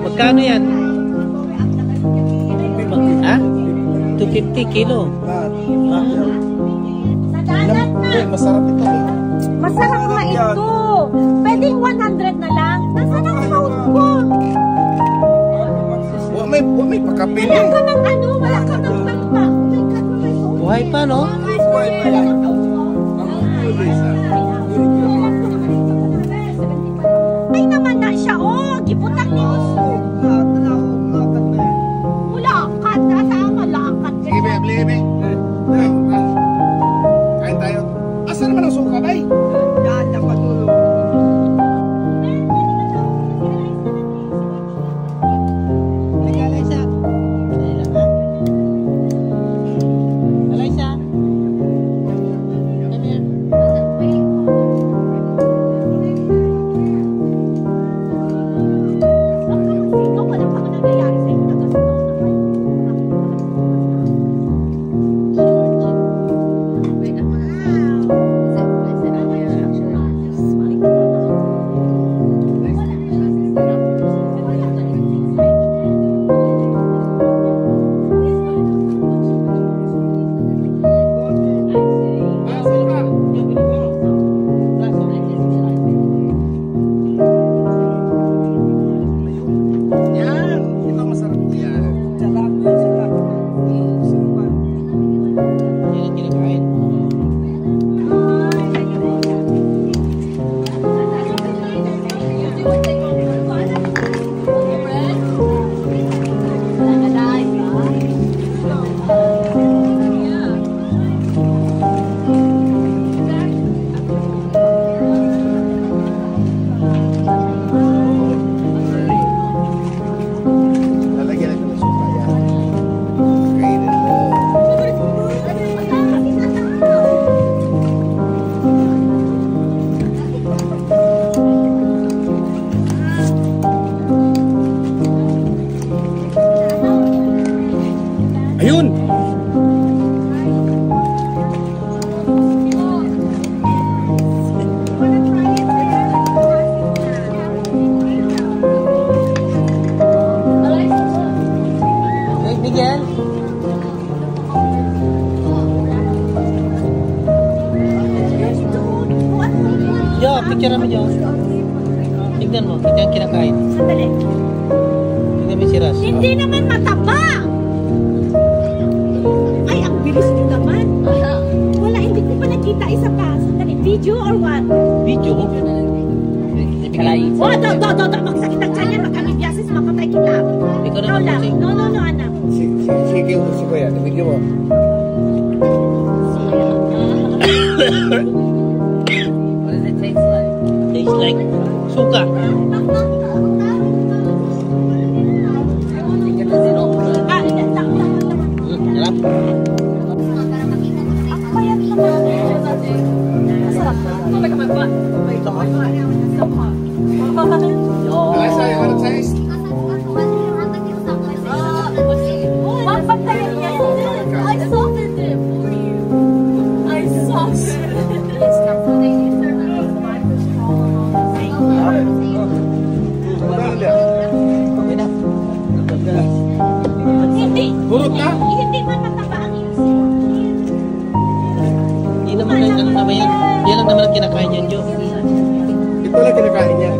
Magkano yan? Ha? 250 kilo. Masarap ito. Masarap nga ito. Pwedeng 100 na lang. Nasaan ang account ko? May pakapin Wala ka ng ano, wala ka ng pagpa. Buhay pa, no? Ay naman na siya, oh. Giputak ni Uso. Mulakat. Nasa malakat. Sige, bebe. Kain tayo. Asa naman ang suka, bay? Yan, dapat tulog. Ayun! Miguel? Yo, picture mo dyan. Tignan mo, ito yung kinakain. Sandali. Tignan mo si Ras. Hindi naman mataba! Ay, ang bilis nyo naman. Wala, hindi ko pa nakita isa pa. Sandali, video or what? Video? Oh, do. Magsakit ang tiyan yan. Magamit yasis, mapatay kita. Ikaw Ikaw naman lang. kasi. No, anak. Sige, si Kuya. Video mo. What does it taste like? Tastes like suka. Sarap. Ang payat naman. Masarap. Alisa, you wanna taste? Mapagtayan niya. I softened it for you. I softened it. Burot na? Hindi man mataba ang isip. Hindi naman yan. Yan lang naman ang kinakain yan, Jo. Ito lang kinakain niya.